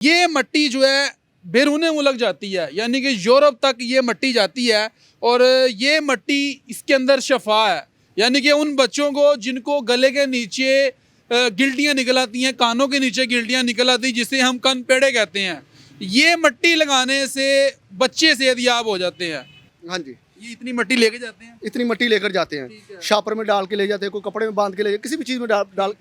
ये मट्टी जो है बैरून मुल्क जाती है, यानी कि यूरोप तक ये मट्टी जाती है। और ये मट्टी इसके अंदर शफा है, यानी कि उन बच्चों को जिनको गले के नीचे गिल्टियाँ निकल आती हैं, कानों के नीचे गिल्टियाँ निकल आती हैं, जिसे हम कन पेड़े कहते हैं। ये मट्टी लगाने से बच्चे सेहतयाब हो जाते हैं। हाँ जी, ये इतनी मट्टी लेके जाते हैं, इतनी मट्टी लेकर जाते हैं, शापर में डाल के ले जाते हैं, कोई कपड़े में बांध के ले जाते, किसी भी चीज़ में डाल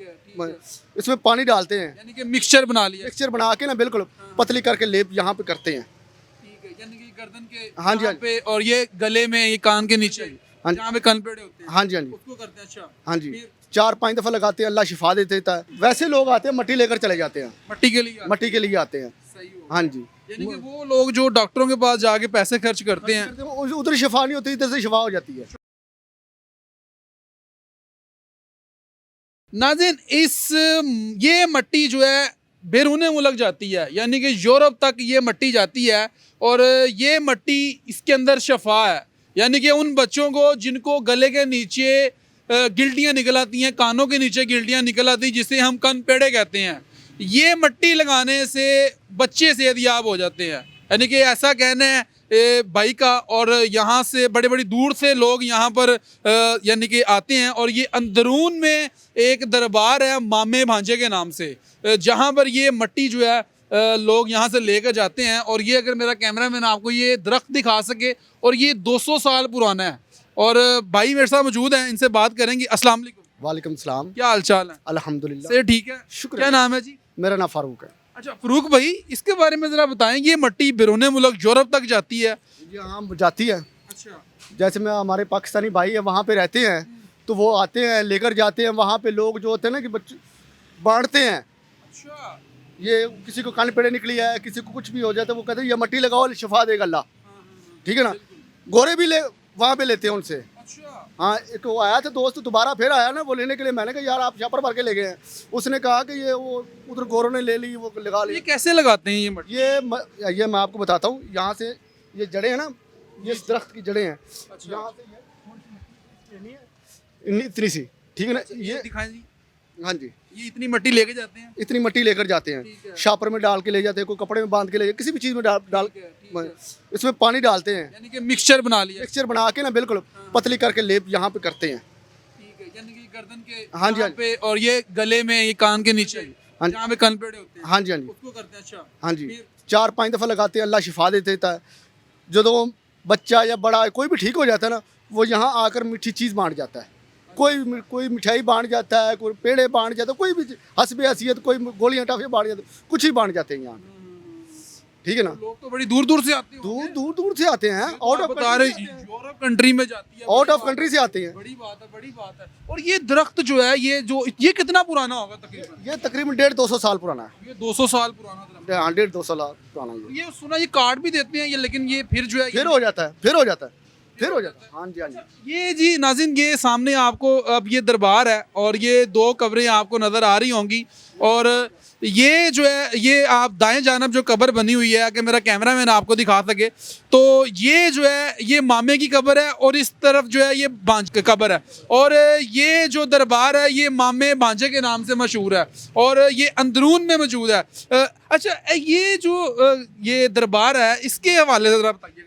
इसमें पानी डालते हैं, यानी कि मिक्सचर बना लिया। मिक्सचर बना के ना बिल्कुल पतली करके लेप यहाँ पे करते हैं। ठीक है, यानी कि गर्दन के हाँ जी, यहाँ पे, और ये गले में, ये कान के नीचे हाँ जी, जहाँ पे कन पेड़े होते हैं, हाँ जी, हाँ जी, उसको करते हैं। अच्छा, हाँ जी, 4-5 दफ़ा लगाते हैं, अल्लाह शिफा दे देता है। वैसे लोग आते हैं मट्टी लेकर चले जाते हैं, मट्टी के लिए मट्टी के लिए आते हैं। सही हो। हाँ जी, यानी कि वो लोग जो डॉक्टरों के पास जाके पैसे खर्च करते हैं, उधर शिफा नहीं होती, इधर से शिफा हो जाती है। नाज़रीन, ये मट्टी जो है बैरून मुल्क जाती है, यानी कि यूरोप तक ये मट्टी जाती है। और ये मट्टी इसके अंदर शफा है, यानी कि उन बच्चों को जिनको गले के नीचे गिल्टियाँ निकल आती हैं, कानों के नीचे गिल्टियाँ निकल आती हैं, जिसे हम कन पेड़े कहते हैं। ये मट्टी लगाने से बच्चे सेहतयाब हो जाते हैं, यानी कि ऐसा कहना है भाई का। और यहाँ से बड़े बड़ी दूर से लोग यहाँ पर यानी कि आते हैं। और ये अंदरून में एक दरबार है मामे भांजे के नाम से, जहाँ पर ये मट्टी जो है लोग यहाँ से लेकर जाते हैं। और ये अगर मेरा कैमरामैन आपको ये दरख्त दिखा सके, और ये 200 साल पुराना है। और भाई मेरे साथ मौजूद हैं, इनसे बात करेंगे। अस्सलाम वालेकुम। वालेकुम सलाम। क्या हाल चाल है? अल्हम्दुलिल्लाह से ठीक है, शुक्रिया। क्या नाम है जी? मेरा नाम फारूक है। अच्छा फरूक भाई, इसके बारे में ज़रा बताएं। ये मट्टी बैरून मुल्क यूरोप तक जाती है? ये आम जाती है। अच्छा, जैसे में हमारे पाकिस्तानी भाई है वहाँ पे रहते हैं, तो वो आते हैं लेकर जाते हैं। वहाँ पे लोग जो होते हैं ना कि बच्चे बांटते हैं। अच्छा, ये किसी को कान पेड़े निकली है, किसी को कुछ भी हो जाता है, वो कहते हैं ये मट्टी लगाओ, शिफा देगा अल्लाह। ठीक है ना, गोरे भी ले वहाँ पे लेते हैं उनसे। अच्छा, हाँ, एक वो आया था दोस्त, दोबारा फिर आया ना वो लेने के लिए। मैंने कहा यार आप शापर भर के ले गए हैं। उसने कहा कि ये वो उधर गोरों ने ले ली, वो लगा ली। ये कैसे लगाते हैं ये मट्टी? ये मैं आपको बताता हूँ। यहाँ से ये जड़ें हैं ना, ये इस दरख्त की जड़ें हैं। अच्छा, यहाँ से ये इतनी सी, ठीक है ना, ये दिखाएं जी। हाँ जी, ये इतनी मट्टी लेके जाते हैं? इतनी मट्टी लेकर जाते ठीक है। हैं, शापर में डाल के ले जाते हैं, कोई कपड़े में बांध के ले जाते, किसी भी चीज़ में डाल ठीक है। इसमें पानी डालते हैं, यानी कि मिक्सचर बना लिया। मिक्सचर बना के ना बिल्कुल पतली करके लेप यहाँ पे करते हैं। ठीक है, यानी कि गर्दन के हाँ जी, यहाँ पे, और ये गले में, ये कान के नीचे हाँ जी, जहाँ पे कन पेड़े होते हैं, हाँ जी, हाँ जी, उसको करते हैं। अच्छा, हाँ जी, फिर? 4-5 दफ़ा लगाते हैं, अल्लाह शिफा दे देता है। जो बच्चा या बड़ा कोई भी ठीक हो जाता है ना, वो यहाँ आकर मीठी चीज़ बांट जाता है। कोई मिठाई बांट जाता है, कोई पेड़े बांट जाता है, कोई भी हसबे हसीयत, कोई गोलियाँ टाफियाँ बांट जाते हैं, कुछ ही बांट जाते हैं यहाँ। ठीक है ना, लोग तो बड़ी दूर दूर से आते हैं। दूर से आते हैं, आउट ऑफ बता रहे यूरोप कंट्री में जाती है, आउट ऑफ कंट्री से आते हैं। बड़ी बात है, बड़ी बात है। और ये दरख्त जो है, ये कितना पुराना होगा तकरीबन? ये तकरीबन 150-200 साल पुराना है। ये 200 साल पुराना दरख्त है। 150-200 साल पुराना ये सुना ये काट भी देते हैं ये, लेकिन ये फिर जो है फिर हो जाता है, फिर हो जाता है, फिर हो जाता है। हाँ जी, हाँ जी। ये जी नाज़रीन, ये सामने आपको अब ये दरबार है, और ये 2 कब्रें आपको नज़र आ रही होंगी। और ये जो है, ये आप दाएं जानब जो कब्र बनी हुई है, कि मेरा कैमरामैन आपको दिखा सके, तो ये जो है ये मामे की कब्र है, और इस तरफ जो है ये भांज की कब्र है। और ये जो दरबार है ये मामे भांजे के नाम से मशहूर है, और ये अंदरून में मौजूद है। अच्छा, ये जो ये दरबार है, इसके हवाले से ज़रा बताइएगा।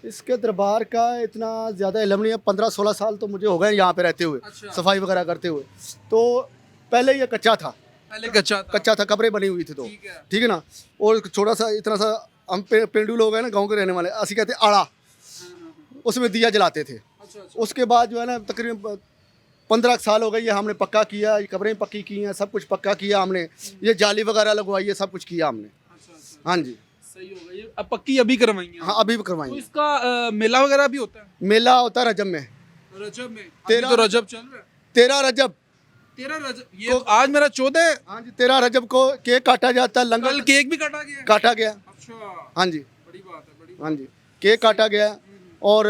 इसके दरबार का इतना ज़्यादा इल्म नहीं है। 15-16 साल तो मुझे हो गए यहाँ पे रहते हुए, अच्छा। सफाई वगैरह करते हुए। तो पहले ये कच्चा था, पहले कच्चा था, कब्रें बनी हुई थी। तो ठीक है। ठीक है ना, और छोटा सा इतना सा, हम पेंडू लोग हैं ना, गांव के रहने वाले, असि कहते हैं आड़ा, उसमें दिया जलाते थे। अच्छा, उसके बाद जो है ना तकरीबन 15 साल हो गई है, हमने पक्का किया, ये कब्रें पक्की की हैं, सब कुछ पक्का किया हमने, ये जाली वगैरह लगवाई है, सब कुछ किया हमने। अच्छा, हाँ जी, सही हो गई। अब पक्की अभी करवाएंगे? हाँ अभी भी तो करवाएंगे। इसका मेला वगैरह भी होता है? मेला होता है रजब में, रजब में। तेरह अभी तो रजब चल रहा है। 13 रजब। 13 रजब, ये आज मेरा 14 है। हाँ जी, 13 रजब को केक काटा जाता है, लंगर कल केक भी काटा गया? काटा गया। अच्छा, हाँ जी, बड़ी बात है, बड़ी हाँ जी, केक काटा गया और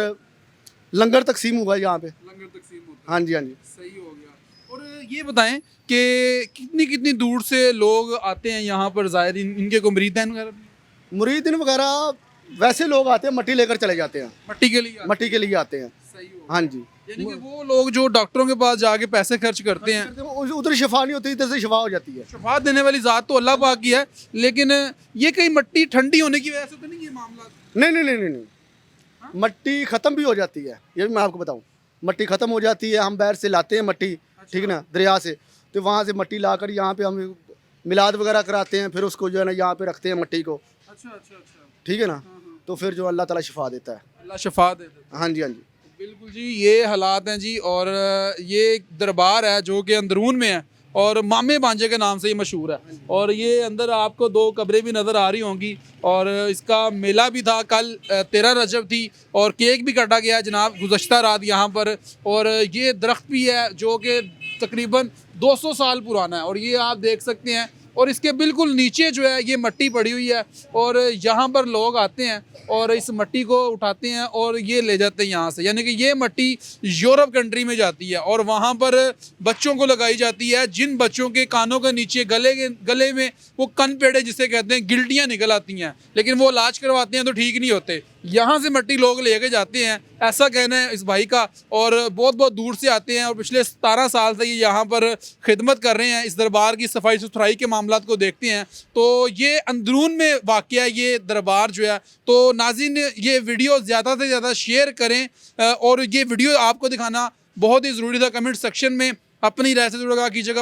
लंगर तकसीम हुआ यहाँ पे। लंगर तकसीम होता है। हाँ जी, हाँ जी। सही हो गया। और ये बताएं कि कितनी कितनी दूर से लोग आते हैं यहाँ पर ज़ायरीन, इनके को मुरीदान वगैरह भी? मुरीदिन वगैरह वैसे लोग आते हैं, मट्टी लेकर चले जाते हैं, मट्टी के लिए? मट्टी के लिए आते हैं। सही हो। हाँ जी, यानी कि वो लोग जो डॉक्टरों के पास जाके पैसे खर्च करते हैं, उधर शिफा नहीं होती, इधर से शिफा हो जाती है। शफा देने वाली ज़ात तो अल्लाह पाक की है, लेकिन ये कहीं मिट्टी ठंडी होने की वजह से तो नहीं ये मामला? नहीं नहीं नहीं नहीं नहीं, मट्टी ख़त्म भी हो जाती है, ये भी मैं आपको बताऊं। मट्टी ख़त्म हो जाती है, हम बाहर से लाते हैं मट्टी, ठीक है ना, दरिया से, तो वहाँ से मट्टी लाकर यहाँ पे हम मिलाद वगैरह कराते हैं, फिर उसको जो है ना यहाँ पे रखते हैं मट्टी को, अच्छा अच्छा अच्छा। ठीक है ना, तो फिर जो अल्लाह ताला शिफा देता है। अल्लाह शफा दे दे। हाँ जी, हाँ जी। बिल्कुल जी, ये हालात हैं जी। और ये एक दरबार है जो कि अंदरून में है और मामे बांजे के नाम से ये मशहूर है। और ये अंदर आपको 2 कब्रें भी नज़र आ रही होंगी। और इसका मेला भी था कल, 13 रजब थी, और केक भी काटा गया जनाब गुज़श्ता रात यहाँ पर। और ये दरख्त भी है जो कि तकरीबन 200 साल पुराना है, और ये आप देख सकते हैं। और इसके बिल्कुल नीचे जो है ये मट्टी पड़ी हुई है, और यहाँ पर लोग आते हैं और इस मट्टी को उठाते हैं और ये ले जाते हैं यहाँ से। यानी कि ये मट्टी यूरोप कंट्री में जाती है और वहाँ पर बच्चों को लगाई जाती है, जिन बच्चों के कानों के नीचे गले में वो कन पेड़े जिसे कहते हैं, गिल्टियाँ निकल आती हैं, लेकिन वो इलाज करवाते हैं तो ठीक नहीं होते। यहाँ से मट्टी लोग लेके जाते हैं, ऐसा कहना है इस भाई का। और बहुत बहुत दूर से आते हैं और पिछले 17 साल से ये यहाँ पर खिदमत कर रहे हैं, इस दरबार की सफाई सुथराई के मामलात को देखते हैं। तो ये अंदरून में वाक़या ये दरबार जो है। तो नाज़रीन, ये वीडियो ज़्यादा से ज़्यादा शेयर करें, और ये वीडियो आपको दिखाना बहुत ही ज़रूरी था। कमेंट सेक्शन में अपनी राय से जुड़ा कीजिएगा।